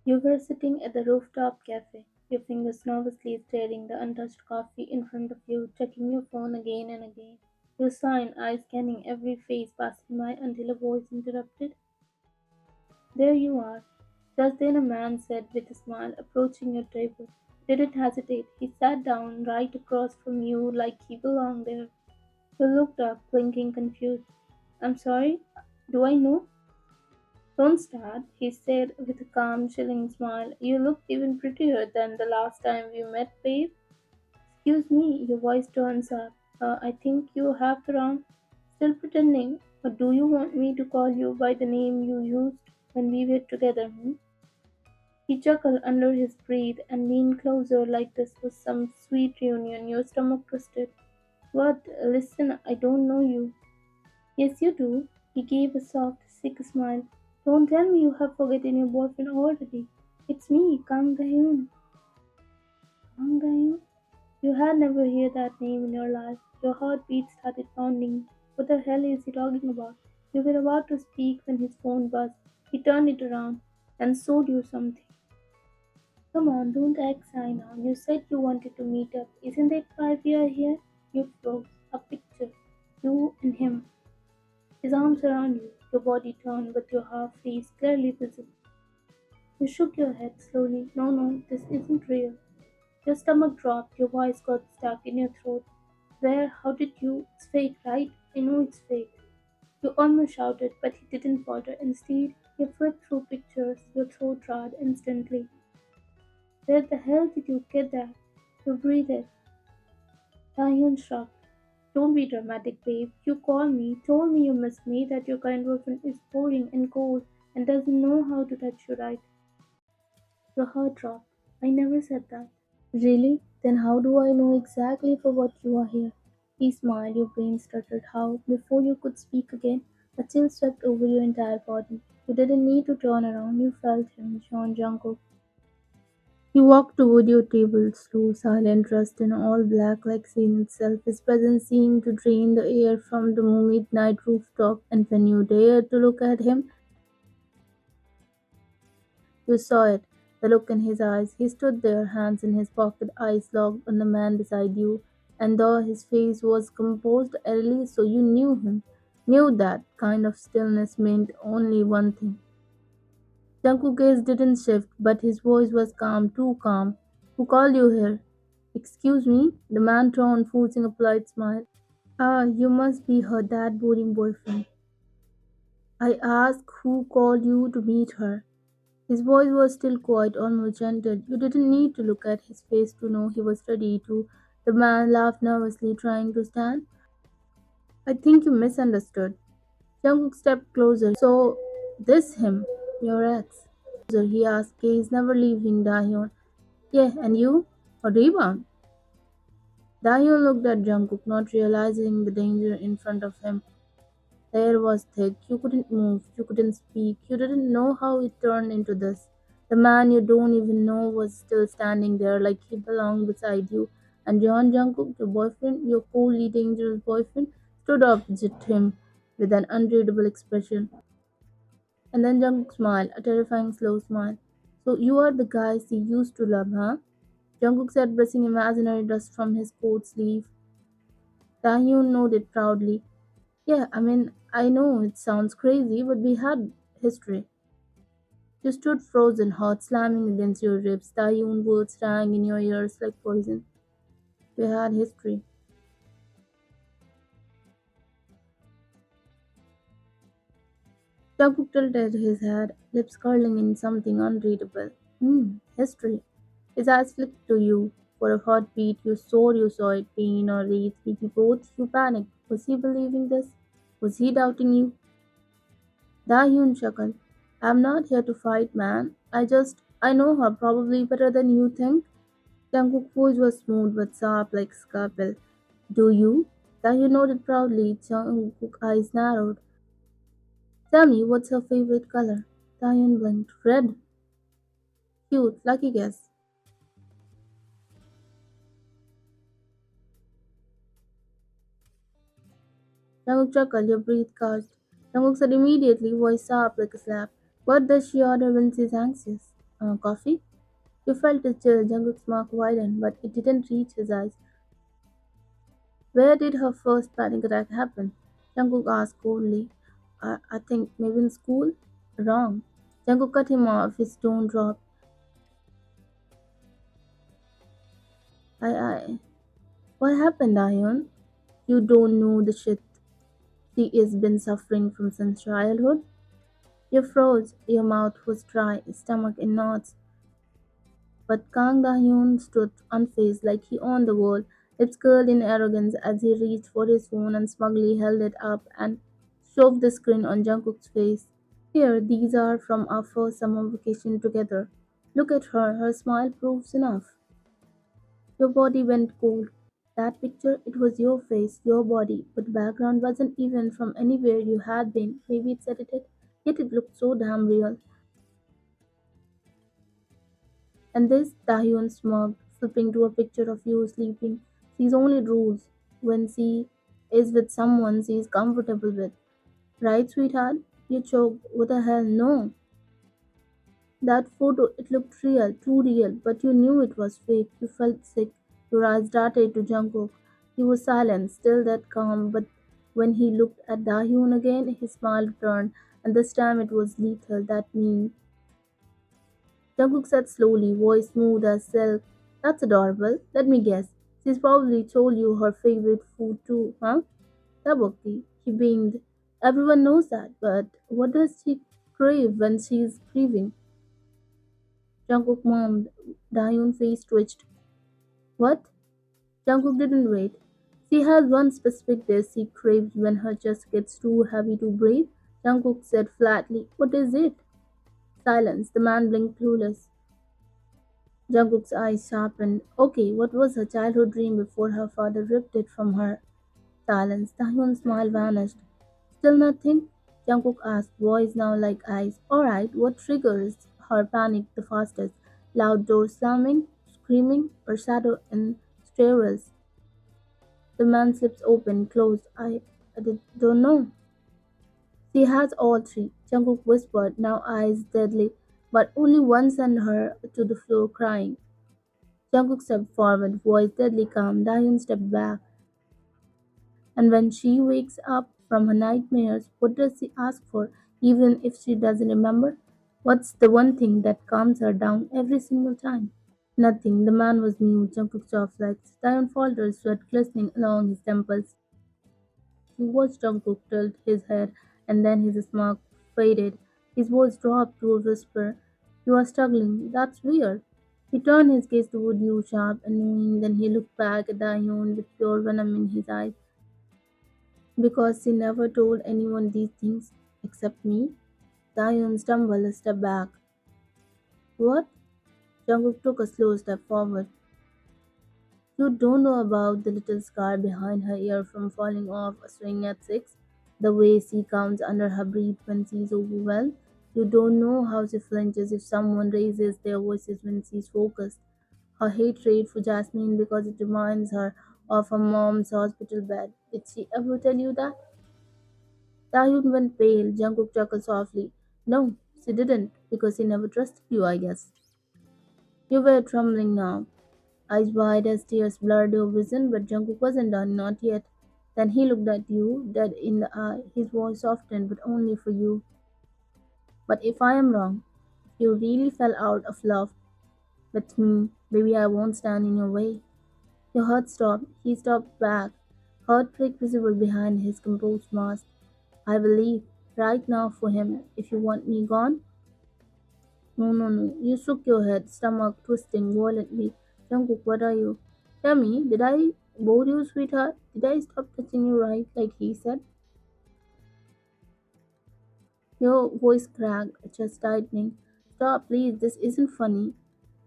You were sitting at the rooftop cafe, your fingers nervously stirring the untouched coffee in front of you, checking your phone again and again. You saw an eye scanning every face passing by until a voice interrupted. There you are. Just then a man said with a smile, approaching your table. He didn't hesitate. He sat down right across from you like he belonged there. You looked up, blinking confused. I'm sorry, do I know? Don't start, he said with a calm, chilling smile. You look even prettier than the last time we met, babe. Excuse me, your voice turns up. I think you have the wrong. Still pretending? Or do you want me to call you by the name you used when we were together? Hmm? He chuckled under his breath and leaned closer like this was some sweet reunion. Your stomach twisted. What? Listen, I don't know you. Yes, you do. He gave a soft, sick smile. Don't tell me you have forgotten your boyfriend already. It's me, Kang Dahyun. Kang Dahyun? You had never heard that name in your life. Your heartbeat started pounding. What the hell is he talking about? You were about to speak when his phone buzzed. He turned it around and showed you something. Come on, don't act shy now. You said you wanted to meet up. Isn't it why we are here? You froze. A picture. You and him. His arms around you. Your body turned, but your half face clearly visible. You shook your head slowly. No, no, this isn't real. Your stomach dropped. Your voice got stuck in your throat. Where? How did you? It's fake, right? I know it's fake. You almost shouted, but he didn't falter. Instead, you flipped through pictures. Your throat dried instantly. Where the hell did you get that? You breathed. Tahyun shrugged. Don't be dramatic, babe. You called me, told me you miss me, that your current boyfriend is boring and cold and doesn't know how to touch you right. Your heart dropped. I never said that. Really? Then how do I know exactly for what you are here? He smiled, your brain stuttered. How? Before you could speak again, a chill swept over your entire body. You didn't need to turn around, you felt him, John Jungkook. He walked toward your table, slow, silent, dressed in all black like sin itself. His presence seemed to drain the air from the midnight rooftop, and when you dared to look at him, you saw it, the look in his eyes. He stood there, hands in his pocket, eyes locked on the man beside you, and though his face was composed early, so you knew him, knew that kind of stillness meant only one thing. Jungkook's gaze didn't shift, but his voice was calm, too calm. Who called you here? Excuse me? The man turned, forcing a polite smile. Ah, you must be her that boring boyfriend. I asked who called you to meet her. His voice was still quiet, almost gentle. You didn't need to look at his face to know he was ready to. The man laughed nervously, trying to stand. I think you misunderstood. Jungkook stepped closer. So, this him, your ex? He asked, gaze never leaving Dahyun. Yeah, and you? A rebound? Dahyun looked at Jungkook, not realizing the danger in front of him. The air was thick. You couldn't move. You couldn't speak. You didn't know how it turned into this. The man you don't even know was still standing there like he belonged beside you. And John Jungkook, your boyfriend, your coldly dangerous boyfriend, stood opposite him with an unreadable expression. And then Jungkook smiled, a terrifying slow smile. So you are the guys he used to love, huh? Jungkook said, brushing imaginary dust from his coat sleeve. Taehyun nodded proudly. Yeah, I mean, I know it sounds crazy, but we had history. You stood frozen, heart slamming against your ribs. Taehyun words rang in your ears like poison. We had history. Jungkook tilted his head, lips curling in something unreadable. History. His eyes flicked to you. For a heartbeat, you saw it, pain or rage, maybe both. You panicked. Was he believing this? Was he doubting you? Dahyun chuckled. I'm not here to fight, man. I know her probably better than you think. Jungkook's voice was smooth but sharp like scalpel. Do you? Dahyun nodded proudly. Jungkook's eyes narrowed. Tell me, what's her favorite color? Dahyun blinked. Red. Cute, lucky guess. Jungkook chuckled, your breath caught. Jungkook said immediately, voice sharp like a slap. What does she order when she's anxious? Coffee? You felt the chill. Jungkook's mouth widened, but it didn't reach his eyes. Where did her first panic attack happen? Jungkook asked coldly. I think maybe in school? Wrong. Jungkook cut him off. His tone dropped. I. What happened, Ayon? You don't know the shit she has been suffering from since childhood? You froze. Your mouth was dry, stomach in knots. But Kang Da-hyun stood unfazed like he owned the world, lips curled in arrogance as he reached for his phone and smugly held it up and shoved the screen on Jungkook's face. Here, these are from our first summer vacation together. Look at her, her smile proves enough. Your body went cold. That picture, it was your face, your body, but the background wasn't even from anywhere you had been. Maybe it's edited, yet it looked so damn real. And this, Tahyun smirked, flipping to a picture of you sleeping. She's only rules when she is with someone she is comfortable with. Right, sweetheart? You choked. What the hell? No. That photo, it looked real, too real, but you knew it was fake. You felt sick. Your eyes darted to Jungkook. He was silent, still that calm, but when he looked at Dahyun again, his smile returned, and this time it was lethal, that mean. Jungkook said slowly, voice smooth as silk. That's adorable. Let me guess. She's probably told you her favorite food too, huh? Tabokki. He beamed. Everyone knows that, but what does she crave when she's grieving? Jungkook moaned. Dahyun's face twitched. What? Jungkook didn't wait. She has one specific dish she craves when her chest gets too heavy to breathe. Jungkook said flatly, what is it? Silence. The man blinked clueless. Jungkook's eyes sharpened. Okay, what was her childhood dream before her father ripped it from her? Silence. Tahyun's smile vanished. Still nothing? Jungkook asked, voice now like ice. Alright, what triggers her panic the fastest? Loud door slamming, screaming, or shadow in stairwells? The man's lips opened, closed. Don't know. She has all three, Jungkook whispered, now eyes deadly, but only one sent her to the floor crying. Jungkook stepped forward, voice deadly calm. Dahyun stepped back. And when she wakes up from her nightmares, what does she ask for, even if she doesn't remember? What's the one thing that calms her down every single time? Nothing. The man was mute. Jungkook soft legs. Dahyun faltered, sweat glistening along his temples. He watched Jungkook tilt his head, and then his smirk faded. His voice dropped to a whisper. You are struggling. That's weird. He turned his gaze toward you, sharp and knowing. Then he looked back at Dahyun with pure venom in his eyes. Because she never told anyone these things except me. Dahyun stumbled a step back. What? Jungkook took a slow step forward. You don't know about the little scar behind her ear from falling off a swing at 6, the way she counts under her breath when she's overwhelmed. You don't know how she flinches if someone raises their voices when she's focused. Her hatred for Jasmine because it reminds her of her mom's hospital bed. Did she ever tell you that? Tahyun went pale. Jungkook chuckled softly. No, she didn't, because she never trusted you, I guess. You were trembling now. Eyes wide as tears blurred your vision, but Jungkook wasn't done, not yet. Then he looked at you, dead in the eye. His voice softened, but only for you. But if I am wrong, if you really fell out of love with me, maybe I won't stand in your way. Your heart stopped. He stopped back, heartbreak visible behind his composed mask. I will leave right now for him. If you want me gone, no, no, no. You shook your head, stomach twisting violently. Jungkook, what are you? Tell me, did I bore you, sweetheart? Did I stop touching you right, like he said? Your voice cracked, chest tightening. Stop, please, this isn't funny.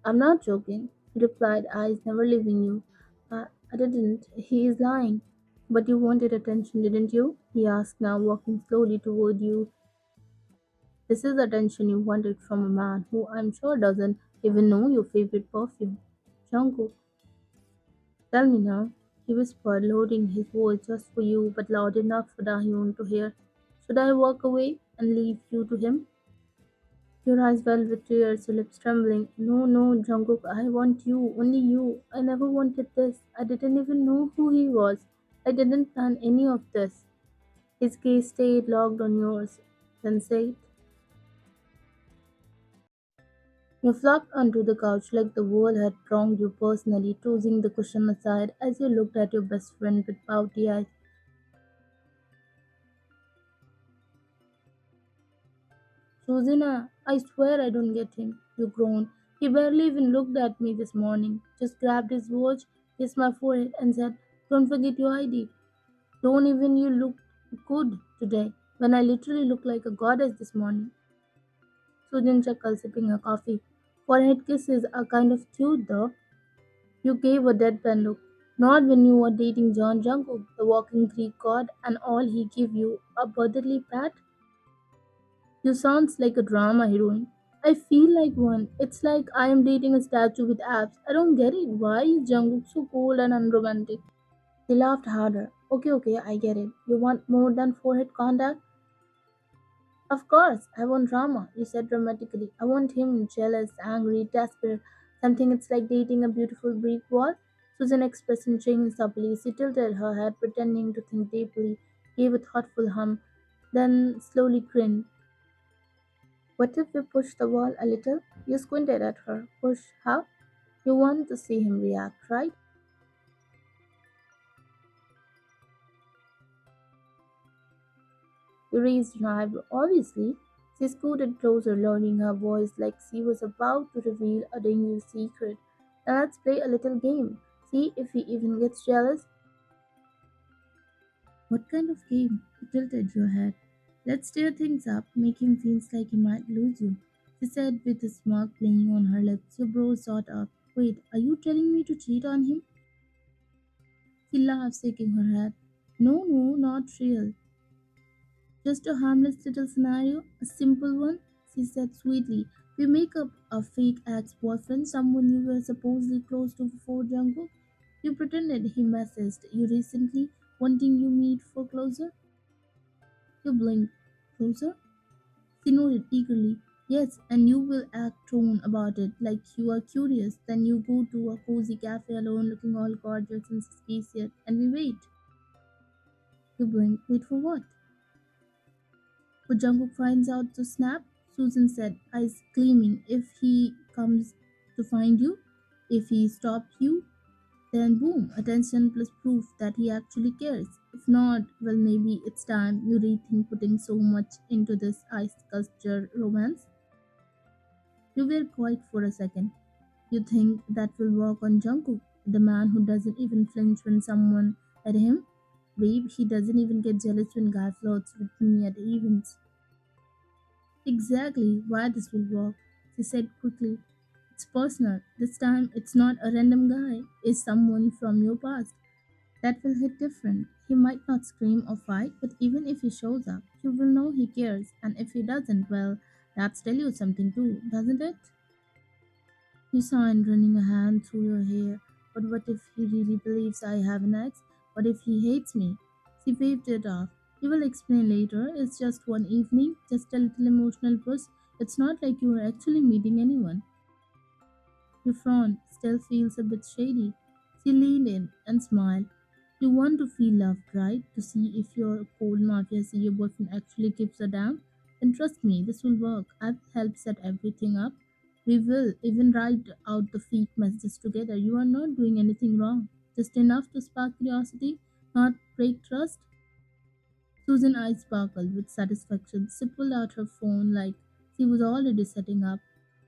I'm not joking, he replied, eyes never leaving you. I didn't. He is lying. But you wanted attention, didn't you? He asked, now walking slowly toward you. This is the attention you wanted from a man who I'm sure doesn't even know your favorite perfume. Jungkook, tell me now, he whispered, lowering his voice just for you, but loud enough for Dahyun to hear. Should I walk away and leave you to him? Your eyes welled with tears, your lips trembling. No, no, Jungkook, I want you, only you. I never wanted this. I didn't even know who he was. I didn't plan any of this. His gaze stayed locked on yours. Then said, you flopped onto the couch like the world had wronged you personally, tossing the cushion aside as you looked at your best friend with pouty eyes. Susanna, I swear I don't get him, you groaned. He barely even looked at me this morning, just grabbed his watch, kissed my forehead, and said, don't forget your ID. Don't even you look good today, when I literally look like a goddess this morning. Susan chuckled, sipping her coffee. Forehead kisses are kind of cute though. You gave a deadpan look. Not when you were dating John Jungkook, the walking Greek god, and all he gave you a brotherly pat. You sounds like a drama heroine. I feel like one. It's like I am dating a statue with abs. I don't get it. Why is Jungkook so cold and unromantic? He laughed harder. Okay, okay, I get it. You want more than forehead contact? Of course, I want drama, you said dramatically. I want him jealous, angry, desperate. Something it's like dating a beautiful brick wall. Susan's expression changed subtly. She tilted her head, pretending to think deeply, gave a thoughtful hum, then slowly grinned. What if we push the wall a little? You squinted at her. Push how? You want to see him react, right? You raised an eyebrow. Obviously, she scooted closer, lowering her voice like she was about to reveal a dangerous secret. Now let's play a little game. See if he even gets jealous. What kind of game? You tilted your head. Let's stir things up, make him feel like he might lose you. She said with a smirk playing on her lips. Your brows shot up. Wait, are you telling me to cheat on him? She laughed, shaking her head. No, no, not real. Just a harmless little scenario, a simple one, she said sweetly. We make up a fake ex boyfriend, someone you were supposedly close to before Jungkook. You pretended he messaged you recently, wanting you meet for closer. You blinked. Closer? She nodded eagerly. Yes, and you will act torn about it, like you are curious. Then you go to a cozy cafe alone, looking all gorgeous and suspicious, and we wait. You blink. Wait for what? But Jungkook finds out to snap, Susan said, eyes gleaming. If he comes to find you, if he stops you, then boom, attention plus proof that he actually cares. If not, well, maybe it's time you rethink putting so much into this ice sculpture romance. You were quiet for a second. You think that will work on Jungkook, the man who doesn't even flinch when someone at him? Babe, he doesn't even get jealous when guy flirts with me at events. Exactly why this will work, she said quickly. It's personal. This time it's not a random guy, it's someone from your past. That will hit different. He might not scream or fight, but even if he shows up, you will know he cares. And if he doesn't, well, that's tell you something too, doesn't it? You saw him running a hand through your hair. But what if he really believes I have an ex? What if he hates me? She waved it off. You will explain later. It's just one evening, just a little emotional push. It's not like you are actually meeting anyone. Your frown still feels a bit shady. She leaned in and smiled. You want to feel loved, right? To see if your cold mafia see your boyfriend actually gives a damn? Then trust me, this will work. I've helped set everything up. We will even write out the fake messages together. You are not doing anything wrong. Just enough to spark curiosity, not break trust. Susan's eyes sparkled with satisfaction. She pulled out her phone like she was already setting up.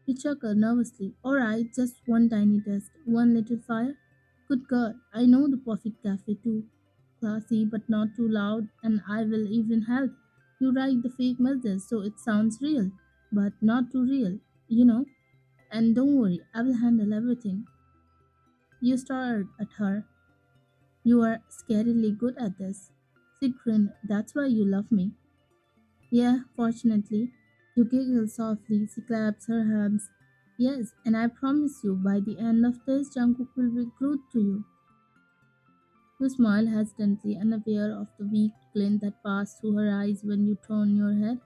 He chuckled nervously. Alright, just one tiny test. One little fire. Good God, I know the perfect cafe too. Classy but not too loud, and I will even help. You write the fake message so it sounds real, but not too real, you know. And don't worry, I will handle everything. You stared at her. You are scarily good at this. She grinned. That's why you love me. Yeah, fortunately. You giggle softly. She claps her hands. Yes, and I promise you, by the end of this, Jungkook will be glued to you. You smile hesitantly, unaware of the weak glint that passed through her eyes when you turn your head.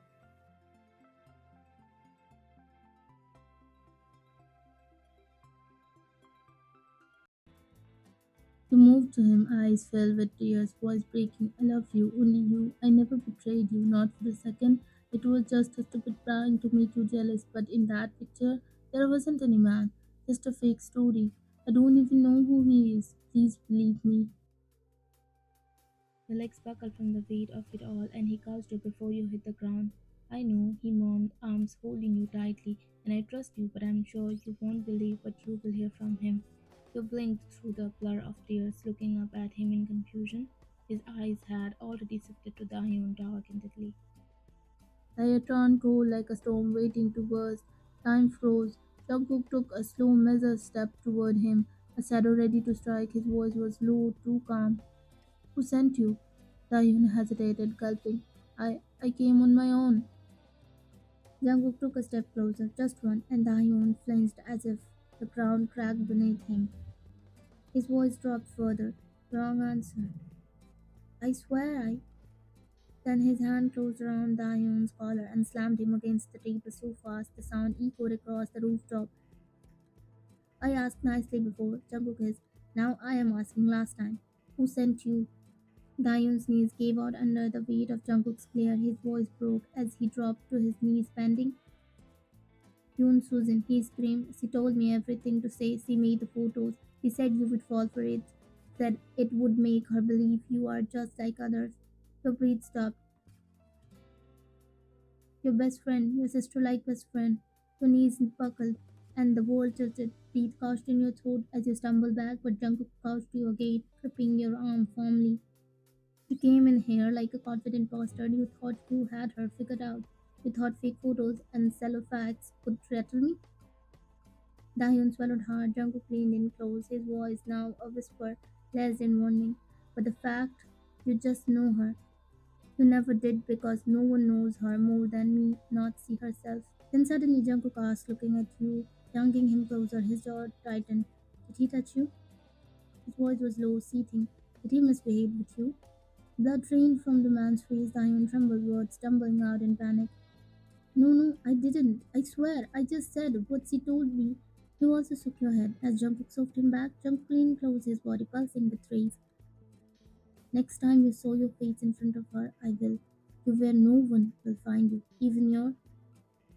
You moved to him, eyes filled with tears, voice breaking. I love you, only you. I never betrayed you, not for a second. It was just a stupid prank to make you jealous, but in that picture, there wasn't any man, just a fake story. I don't even know who he is. Please believe me. Your legs buckled from the weight of it all, and he cursed you before you hit the ground. I know, he moaned, arms holding you tightly, and I trust you, but I'm sure you won't believe what you will hear from him. You blinked through the blur of tears, looking up at him in confusion. His eyes had already shifted to the iron dark intently. I turned cold like a storm waiting to burst. Time froze. Jungkook took a slow, measured step toward him, a shadow ready to strike. His voice was low, too calm. Who sent you? Taehyun hesitated, gulping. I came on my own. Jungkook took a step closer, just one, and Taehyun flinched as if the ground cracked beneath him. His voice dropped further. Wrong answer. I swear I. Then his hand closed around Taehyun's collar and slammed him against the table so fast the sound echoed across the rooftop. I asked nicely before, Jungkook is. Now I am asking last time. Who sent you? Dion's knees gave out under the weight of Jungkook's glare. His voice broke as he dropped to his knees, bending. Yoon Susan, he screamed. She told me everything to say. She made the photos. He said you would fall for it. Said it would make her believe you are just like others. Your breath stopped. Your best friend, your sister like best friend. Your knees buckled, and the world tilted. Breath couched in your throat as you stumbled back, but Jungkook couched you again, gripping your arm firmly. You came in here like a confident bastard. You thought you had her figured out. You thought fake photos and cellophacts could threaten me. Dahyun swallowed hard. Jungkook leaned in close, his voice now a whisper, less in warning. But the fact, you just know her. You never did because no one knows her more than me, not she herself. Then suddenly Jungkook asked, looking at you, yanking him closer, his jaw tightened. Did he touch you? His voice was low, seething. Did he misbehave with you? Blood drained from the man's face, Diamond trembled, words stumbling out in panic. No, no, I didn't. I swear, I just said what she told me. You also shook your head. As Jungkook shoved him back, Jungkook leaned close, his body pulsing with rage. Next time you show your face in front of her, I will. You where no one will find you, even your.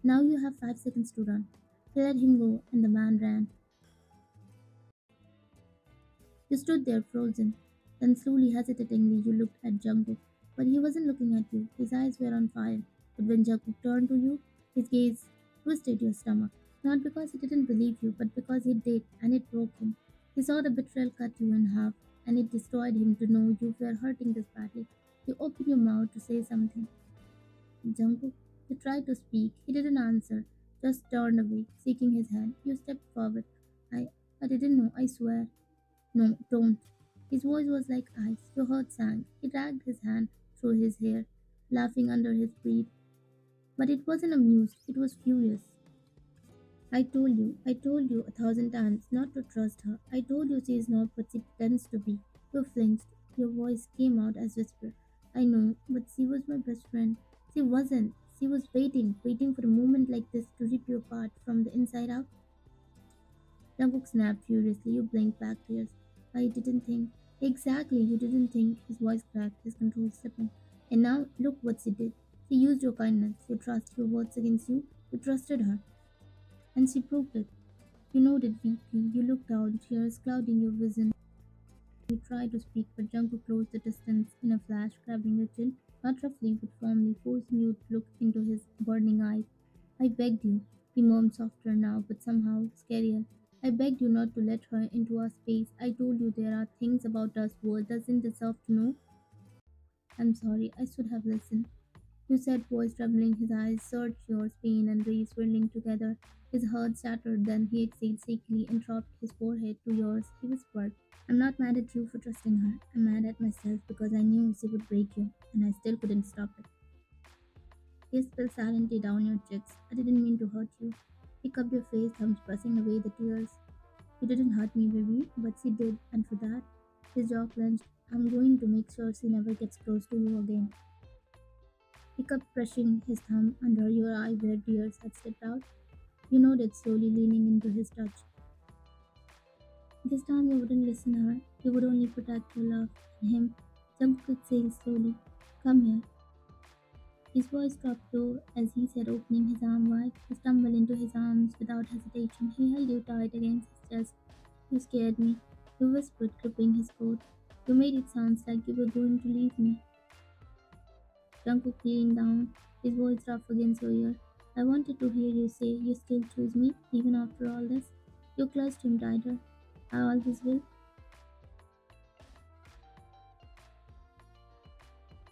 Now you have 5 seconds to run. He let him go, and the man ran. You stood there frozen. Then slowly, hesitatingly, you looked at Jungkook. But he wasn't looking at you. His eyes were on fire. But when Jungkook turned to you, his gaze twisted your stomach. Not because he didn't believe you, but because he did, and it broke him. He saw the betrayal cut you in half, and it destroyed him to know you were hurting this badly. You opened your mouth to say something. Jungkook, you tried to speak. He didn't answer, just turned away, shaking his hand. You stepped forward. I didn't know, I swear. No, don't. His voice was like ice. Your heart sank. He dragged his hand through his hair, laughing under his breath. But it wasn't amused, it was furious. I told you 1,000 times not to trust her. I told you she is not what she pretends to be. You flinched. Your voice came out as whisper. I know, but she was my best friend. She wasn't. She was waiting for a moment like this to rip you apart from the inside out. Jungkook snapped furiously. You blinked back tears. I didn't think. Exactly, you didn't think. His voice cracked, his control slipping. And now, look what she did. She used your kindness, your trust, your words against you. You trusted her. And she proved it. You nodded weakly. You looked down, tears clouding your vision. You tried to speak, but Jungkook closed the distance in a flash, grabbing your chin, not roughly but firmly, forcing you to look into his burning eyes. I begged you, he murmured softer now, but somehow scarier. I begged you not to let her into our space. I told you there are things about us world doesn't deserve to know. I'm sorry, I should have listened. You said, voice trembling, his eyes searched yours, pain and rage swirling together. His heart shattered, then he exhaled sickly and dropped his forehead to yours. He whispered, I'm not mad at you for trusting her. I'm mad at myself because I knew she would break you, and I still couldn't stop it. Tears fell silently down your cheeks. I didn't mean to hurt you. He cupped your face, thumbs pressing away the tears. You didn't hurt me, baby, but she did, and for that, his jaw clenched. I'm going to make sure she never gets close to you again. He kept brushing his thumb under your eye where tears had slipped out. You nodded slowly, leaning into his touch. This time you wouldn't listen to her, you would only protect your love and him. Jungkook exhaled slowly. Come here. His voice dropped low as he said, opening his arm wide. You stumbled into his arms without hesitation. He held you tight against his chest. You scared me, you whispered, gripping his coat. You made it sound like you were going to leave me. Jungkook leaned down, his voice rough against your ear. I wanted to hear you say you still choose me, even after all this. You clutched him tighter. I always will.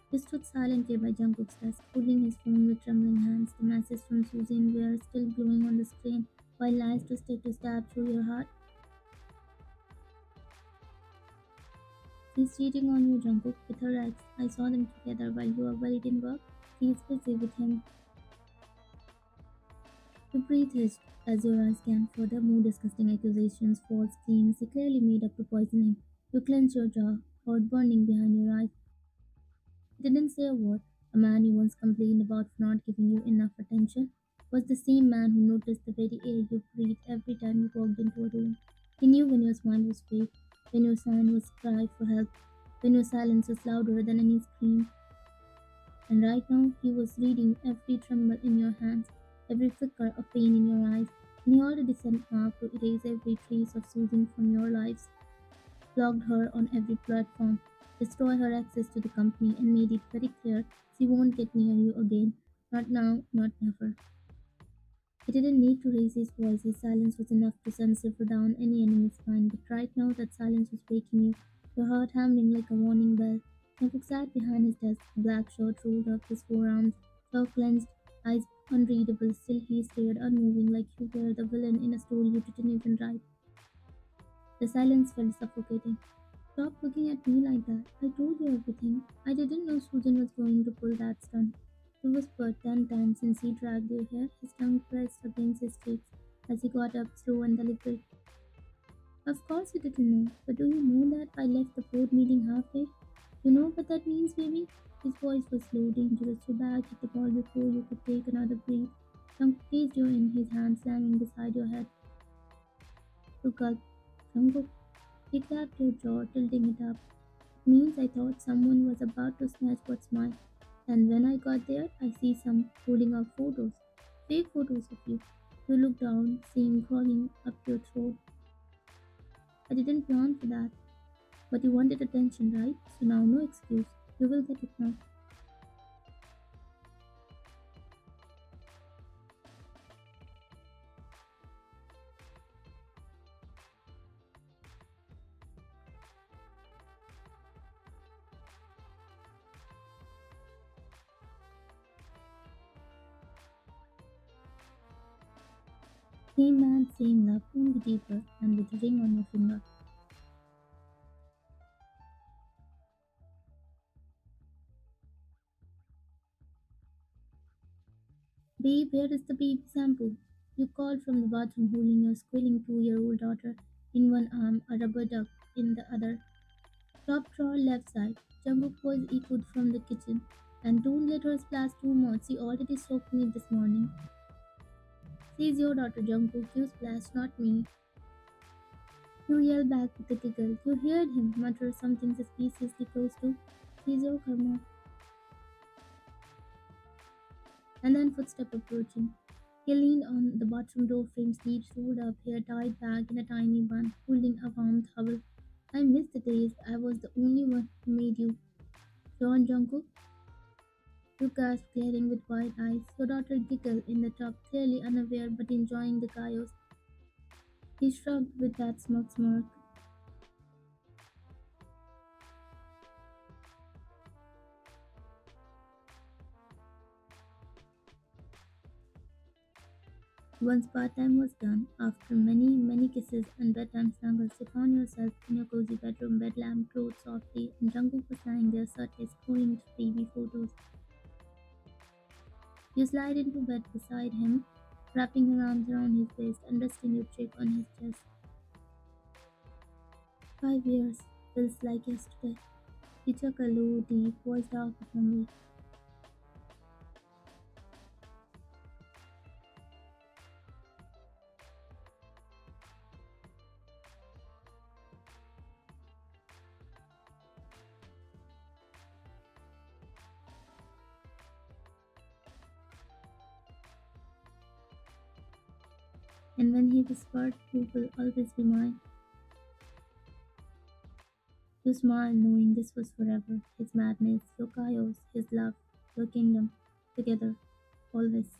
He stood silently by Jungkook's desk, holding his phone with trembling hands. The message from Susan were still glowing on the screen, while lies twisted to stab through your heart. She's cheating on you, Jungkook, with her ex. I saw them together while you were worried in work. She's busy with him. You breathed as your eyes scanned further, more disgusting accusations, false claims. They clearly made up to poison him. You clenched your jaw, heart burning behind your eyes. He didn't say a word. A man you once complained about for not giving you enough attention was the same man who noticed the very air you breathed every time you walked into a room. He knew when your smile was fake, when your sign was cry for help, when your silence was louder than any scream. And right now he was reading every tremble in your hands, every flicker of pain in your eyes, and he already sent Mark to erase every trace of Susan from your lives, blocked her on every platform, destroy her access to the company, and made it very clear she won't get near you again. Not now, not never. He didn't need to raise his voice, his silence was enough to send shiver down any enemy's spine, but right now that silence was waking you, your heart hammering like a warning bell. Notebook sat behind his desk, black shirt rolled up his forearms, jaw clenched, eyes unreadable, still he stared unmoving like you were the villain in a story you didn't even write. The silence felt suffocating. Stop looking at me like that. I told you everything. I didn't know Susan was going to pull that stunt. He whispered 10 times since he dragged your hair, his tongue pressed against his cheeks as he got up slow and deliberate. Of course you didn't know, but do you know that I left the board meeting halfway? You know what that means, baby? His voice was low, dangerous. Your bag hit the ball before you could take another breath. Tongue placed you in his hand, slamming beside your head. You gulped. Jungkook. He clapped your jaw, tilting it up. Means I thought someone was about to snatch what's mine. And when I got there, I see some holding up photos. Fake photos of you. You look down, seeing crawling up your throat. I didn't plan for that. But you wanted attention, right? So now no excuse. You will get it now. Same man, same love, only deeper, and with a ring on your finger. Babe, where is the baby shampoo? You called from the bathroom holding your squealing 2-year-old daughter in one arm, a rubber duck in the other. Top drawer left side. Jungkook voice echoed from the kitchen. And don't let her splash too much. She already soaked me this morning. She's your daughter, Jungkook. You splash, not me. You yelled back with a giggle. You heard him mutter something suspiciously close to. She's your karma. And then footstep approaching. He leaned on the bathroom door frame, sleeves rolled up, hair tied back in a tiny bun, holding a warm towel. I miss the days I was the only one who made you. John Jungkook. You gasped, glaring with wide eyes. Your daughter giggled in the tub, clearly unaware but enjoying the chaos. He shrugged with that smug smirk. Once part-time was done, after many, many kisses and bedtime snuggles, you found yourself in your cozy bedroom, bed lamp glowed softly, and Jungkook was lying there shirtless, scrolling through baby photos. You slide into bed beside him, wrapping your arms around his waist and resting your cheek on his chest. 5 years feels like yesterday. He took a low, deep, voice dark with memory. And when he whispered, "You will always be mine," you smiled, knowing this was forever. His madness, your chaos, his love, your kingdom, together, always.